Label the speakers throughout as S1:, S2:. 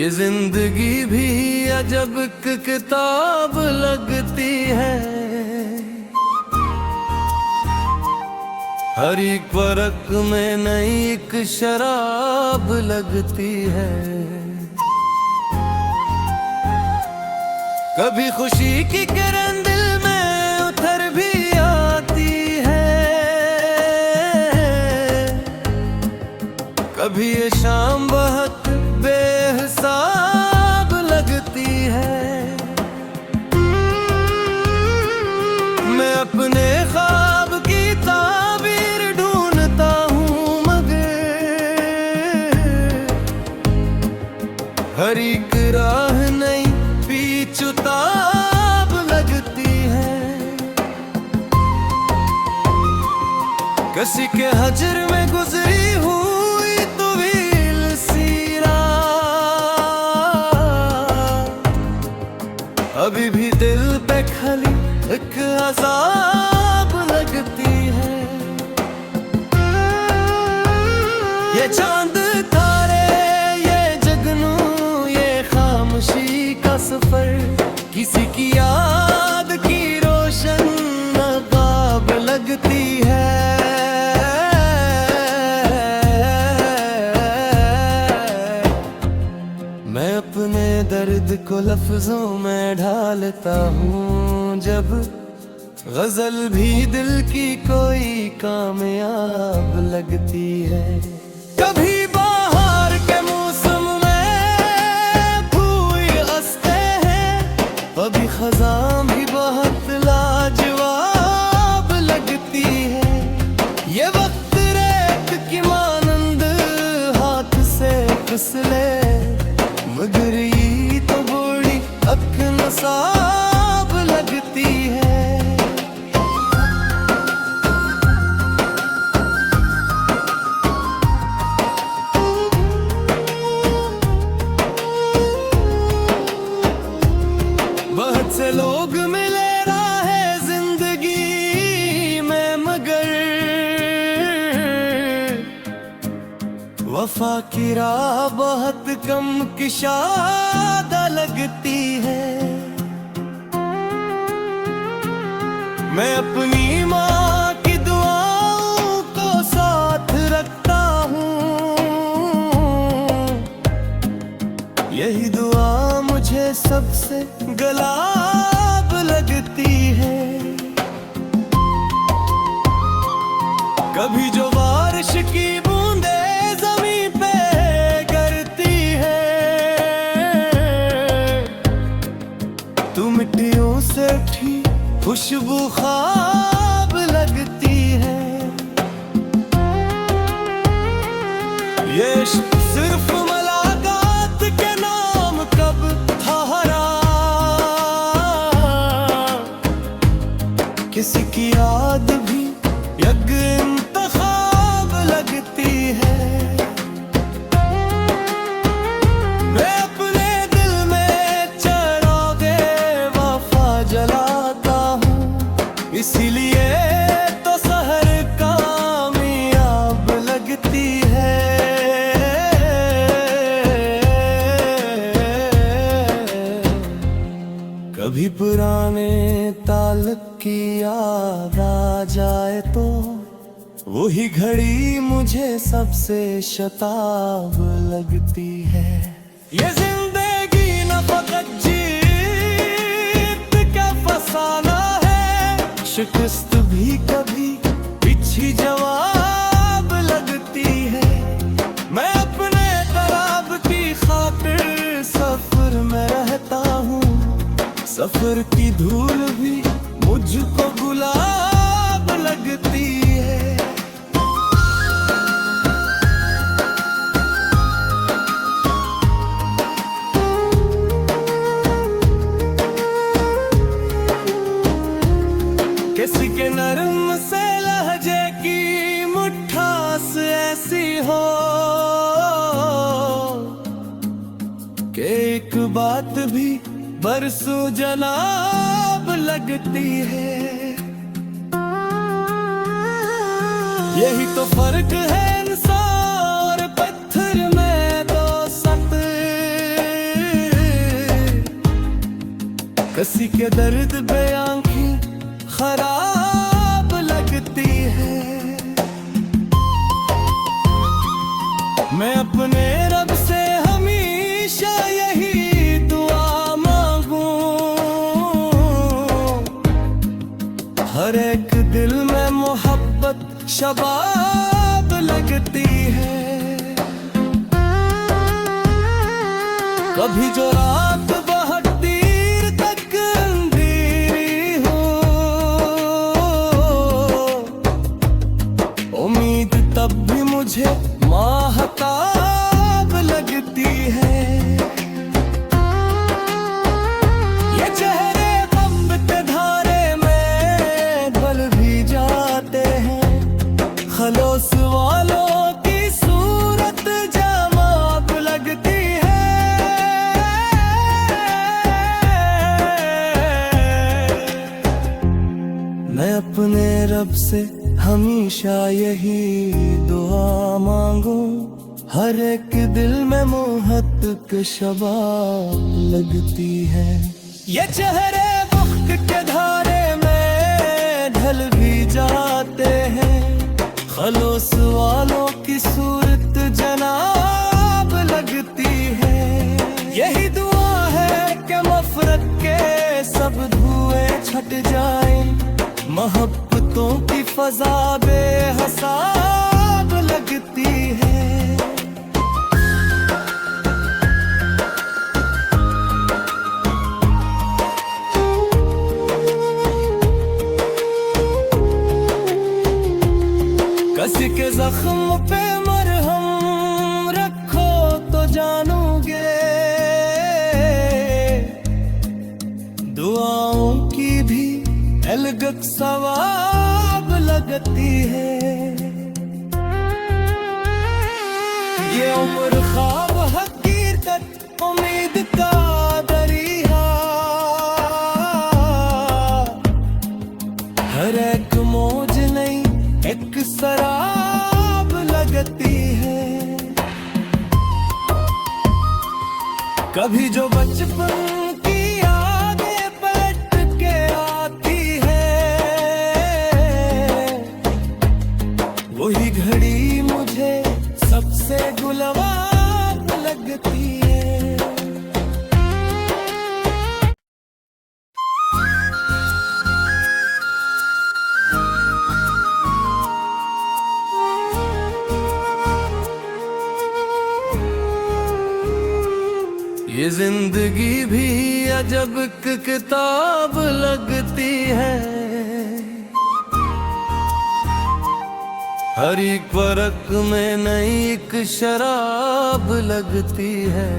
S1: ये जिंदगी भी अजब किताब लगती है। हर एक वर्क में नई एक शराब लगती है। कभी खुशी की किरण दिल में उतर भी आती है। कभी ये शाम बहुत बेहिसाब लगती है। मैं अपने ख्वाब की ताबीर ढूंढता हूँ, मगर हर एक राह नई पीछुताब लगती है। किसी के हजर में गुजरी हुई तवील सी रात अभी भी दिल पे खली एक अज़ाब लगती है। ये चांद तारे, ये जगनू, ये खामोशी का सफर किसी की याद की रोशन नकाब लगती है। मैं अपने दर्द को लफ्जों में ढालता हूँ, जब गजल भी दिल की कोई कामयाब लगती है। कभी बाहर के मौसम में फूल हंसते हैं, कभी खज़ां भी बहुत लाजवाब लगती है। ये वक्त रेत की मानंद हाथ से फिसले, मगर ये तो बड़ी अकनसाब लगती है। बहुत से लोग मिले राहे जिंदगी में, मगर वफा की राह बहुत कम किशादा लगती है। मैं अपनी माँ की दुआओं को साथ रखता हूँ, यही दुआ मुझे सबसे गुलाब लगती है। कभी जो बारिश की बूंदे जमीन पे गिरती है, तू मिट्टियों से उठी खुशबू ख्वाब लगती है। ये इश्क सिर्फ मुलाकात के नाम कब ठहरा, किसी की याद भी यग इंतखाब लगती है। मैं अपने दिल में चिरागे वफा जलाता हूँ, इसीलिए तो सहर कामयाब लगती है। कभी पुराने ताल्लुक की याद आ जाए तो वही घड़ी मुझे सबसे शताब लगती है। ये जिंदगी न फकत जीत का फसाना है, शिकस्त भी कभी पीछे जवाब लगती है। मैं अपने तराब की खातिर सफर में रहता हूँ, सफर की धूल भी मुझको गुलाब लगती है। किसी के नरम से लहजे की मिठास ऐसी हो कि एक बात भी बरसों जनाब लगती है। यही तो फर्क है इंसान और पत्थर में, दोस्त किसी के दर्द पे आंखें खराब लगती है। मैं अपने रब से हमेशा यही दुआ मांगूं, हर एक दिल में मोहब्बत शबाब लगती है। कभी जो रात बहुत देर तक अंधेरी हो, उम्मीद तब भी मुझे माहताब लगती है। ये चेहरे गम के धारे में ढल भी जाते हैं, खलोस वालों की सूरत जमाब लगती है। मैं अपने रब से हमेशा यही दुआ मांगूं, हर एक दिल में मोहब्बत के शबाब लगती है। ये चेहरे वक्त के धारे में ढल भी जाते हैं, खलोस वालों की सूरत जनाब लगती है। यही दुआ है कि मफरत के सब धुएं छट जाएं, मोहब्बतों की फजा बेहिसाब लगती है। किसी के जख्म पे मरहम रखो तो जानोगे, दुआओं की भी अलग सवाब लगती है। ये उम्र ख्वाब हकीकत उम्मीद का दरिया, हर एक मौज नहीं एक शराब लगती है। कभी जो बचपन की यादें पलट के आती है, वही घड़ी मुझे सबसे गुलवाब लगती है। ये जिंदगी भी अजब किताब लगती है, हर एक वर्क में नई एक शराब लगती है।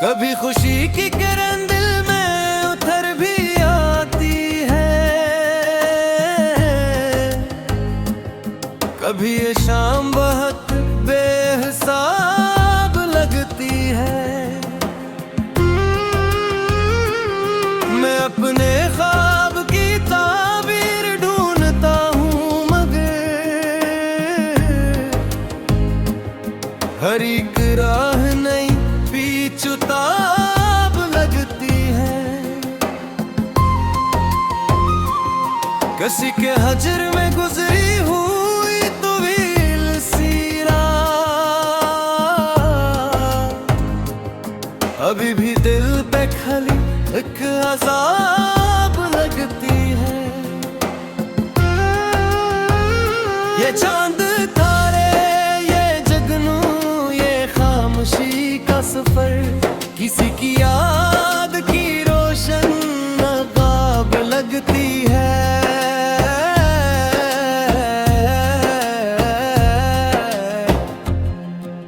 S1: कभी खुशी की किरण दिल में उतर भी आती है, कभी ये शाम बहुत बेहिसाब लगती है। मैं अपने ख्वाब की ताबीर ढूंढता हूँ, मगर हर एक राह नई पीछुताब लगती है। किसी के हजर में गुजरी हुई तवील सी रात, अभी भी दिल पे खली एक अजाब लगती है। ये चांद तारे, ये जगनू, ये खामोशी का सफर, किसी की याद की रोशन नकाब लगती है।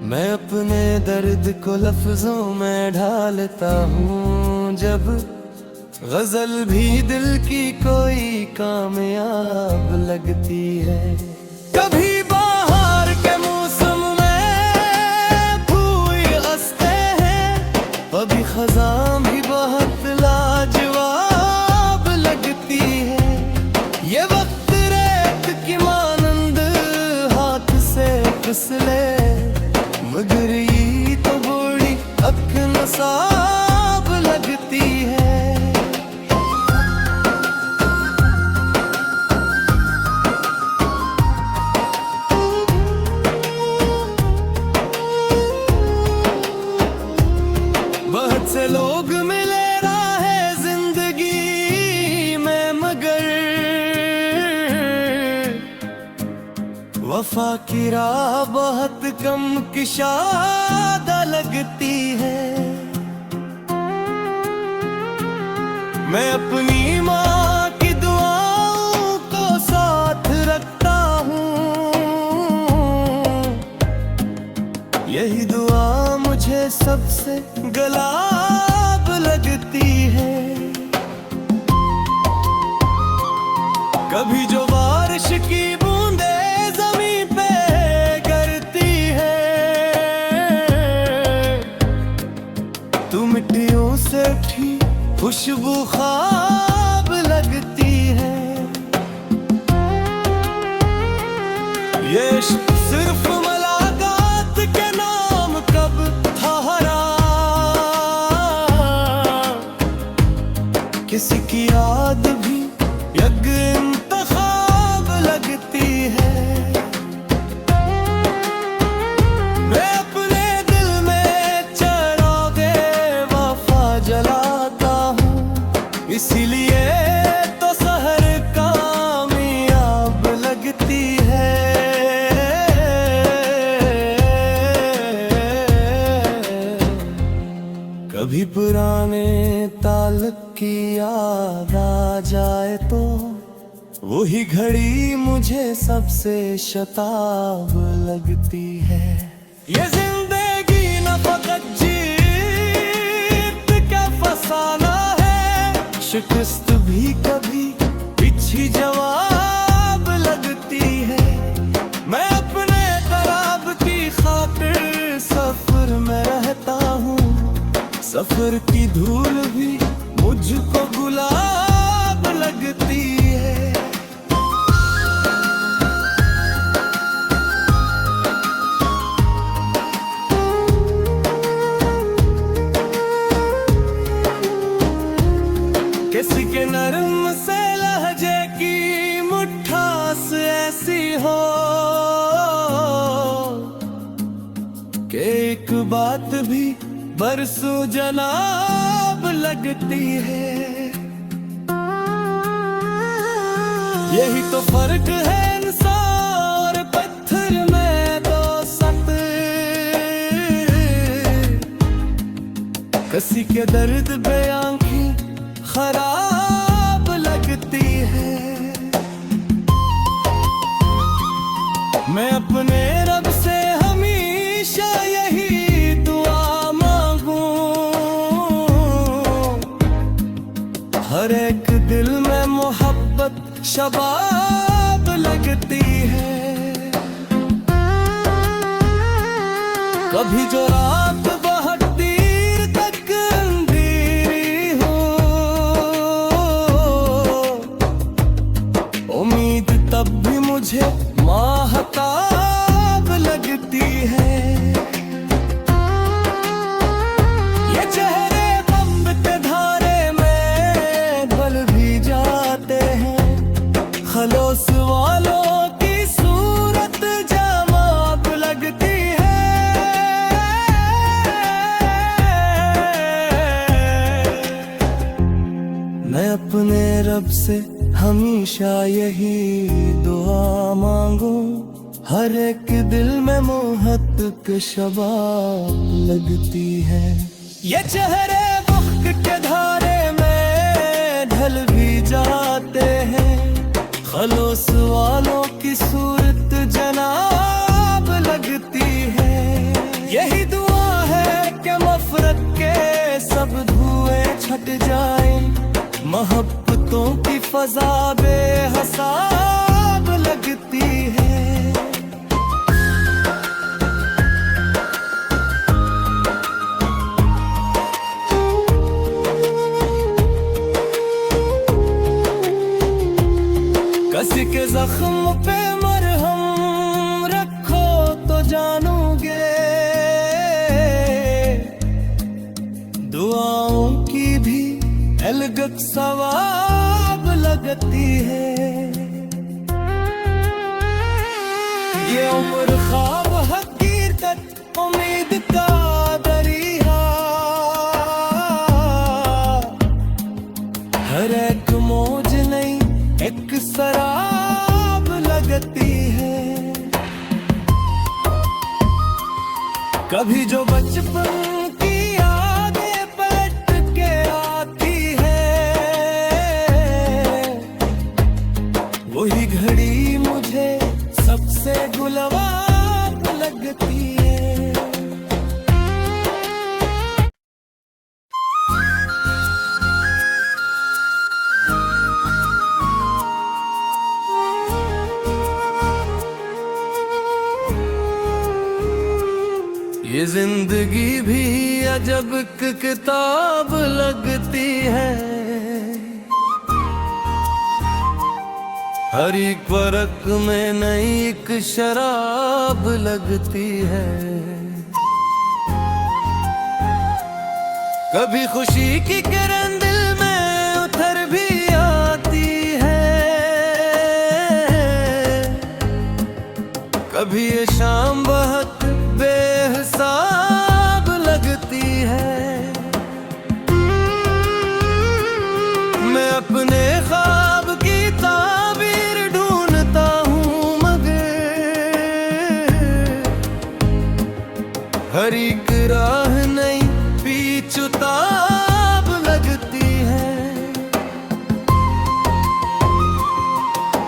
S1: मैं अपने दर्द को लफ्जों में ढालता हूँ, जब गजल भी दिल की कोई कामयाब लगती है। कभी बाहर के मौसम में फूल हंसते हैं, कभी खज़ां भी बहुत लाजवाब लगती है। ये वक्त रेत की मानंद हाथ से फिसले, मगर ये तो बड़ी अकना साब लगती है। बहुत से लोग मिले राहे जिंदगी में, मगर वफा की राह बहुत कम किशादा लगती है। मैं अपनी माँ की दुआओं को साथ रखता हूँ, यही दुआ मुझे सबसे गुलाब लगती है। कभी जो बारिश की बूंदे जमीन पे गिरती है, तू मिट्टियों से उठी खुशबू ख्वाब लगती है। ये इश्क सिर्फ मुलाकात के नाम कब ठहरा, किसी की याद भी यग इंतखाब लगती है। मैं अपने दिल में चिरागे वफा जलाता हूँ, इसीलिए तो सहर कामयाब लगती है। कभी पुराने ताल्लुक की याद आ जाए तो वही घड़ी मुझे सबसे शताब लगती है। ये जिंदगी न फकत जीत के फसाना है, शिकस्त भी कभी पीछे जवाब लगती है। मैं अपने तराब की खातिर सफर में रहता हूँ, सफर की धूल भी मुझको गुलाब लगती है। किसी के नरम से लहजे की मिठास ऐसी हो कि एक बात भी बरसों जनाब लगती है। यही तो फर्क है इंसान और पत्थर में दोस्त। किसी के दर्द बयां की खराब लगती है। मैं अपने रब से हमेशा यही दुआ मांगू, हर एक दिल में मोहब्बत शबाब लगती है। कभी जो रात बहुत देर तक अंधेरी हो, उम्मीद तब भी मुझे माहताब लगती है। ये चेहरे बम्ब के धारे में ढल भी जाते हैं, खलोस वालों की सूरत जमाब लगती है। मैं अपने रब से हमेशा यही दुआ मांगू, हर एक दिल में मोहब्बत के शबाब लगती है। ये चेहरे वक्त के धारे में ढल भी जाते हैं, खलोस वालों की सूरत जनाब लगती है। यही दुआ है कि मफरत के सब धुएं छट जाएं, मोहब्बतों की फजा बेहिसाब लगती है। किसी के जख्म पे मरहम रखो तो जानोगे, झिझक सवाब लगती है। ये उम्र ख्वाब हकीकत उम्मीद का दरिया, हर एक मौज नहीं एक शराब लगती है। कभी जो बचपन की यादें पलट के आती है, वही घड़ी मुझे सबसे गुलाब लगती है। ये जिंदगी भी अजब किताब लगती है, हर एक वर्क में नई एक शराब लगती है। कभी खुशी की किरण दिल में उतर भी आती है, कभी ये शाम बहुत बेहिसाब लगती है। मैं अपने ख्वाब की ताबीर ढूंढता हूँ, मगर हर एक राह नई पीछुताब लगती है।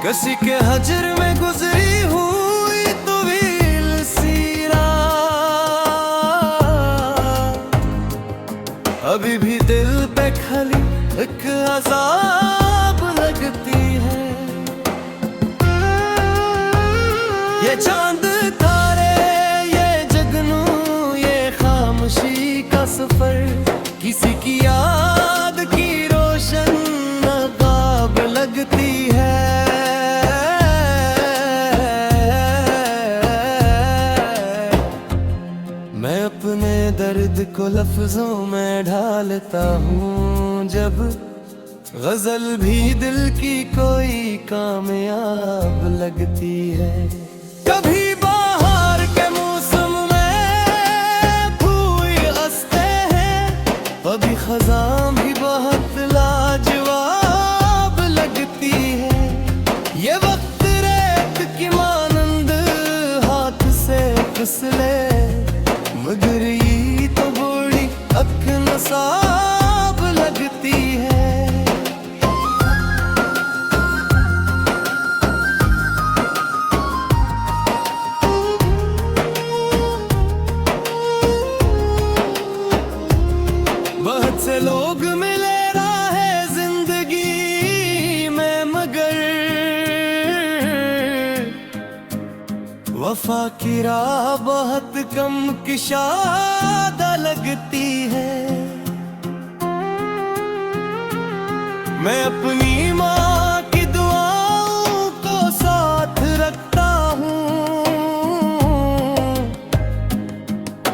S1: किसी के हजर में गुजरी हुई तवील सी रात, अभी भी दिल पे खली एक अजाब लगती है। ये चांद तारे, ये जगनू, ये खामोशी का सफर, किसी की याद की रोशन नकाब लगती है। मैं अपने दर्द को लफ्जों में ढालता हूँ, जब गजल भी दिल की कोई कामयाब लगती है। कभी बाहर के मौसम में फूल हंसते हैं, कभी खज़ां भी बहुत लाजवाब लगती है। ये वक्त रेत की मानंद हाथ से फिसले, मगर ये तो बड़ी अकनसाब लगती है। बहुत से लोग मिले राहे जिंदगी में, मगर वफा की राह बहुत कम किशादा लगती है। मैं अपनी माँ की दुआओं को साथ रखता हूँ,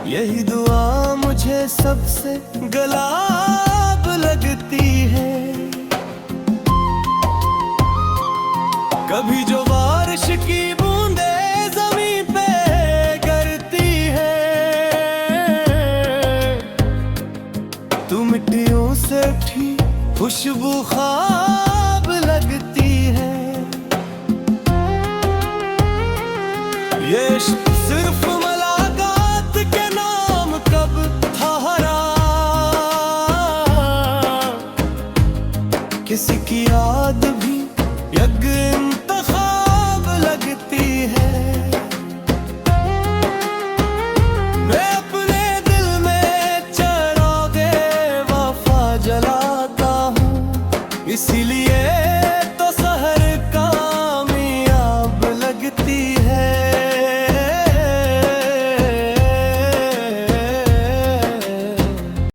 S1: यही दुआ मुझे सबसे गुलाब लगती है। कभी जो बारिश की बूंदे जमीन पे गिरती है, तू मिट्टियों से उठी खुशबू ख्वाब लगती है। ये इश्क सिर्फ मुलाकात के नाम कब ठहरा, किसी की याद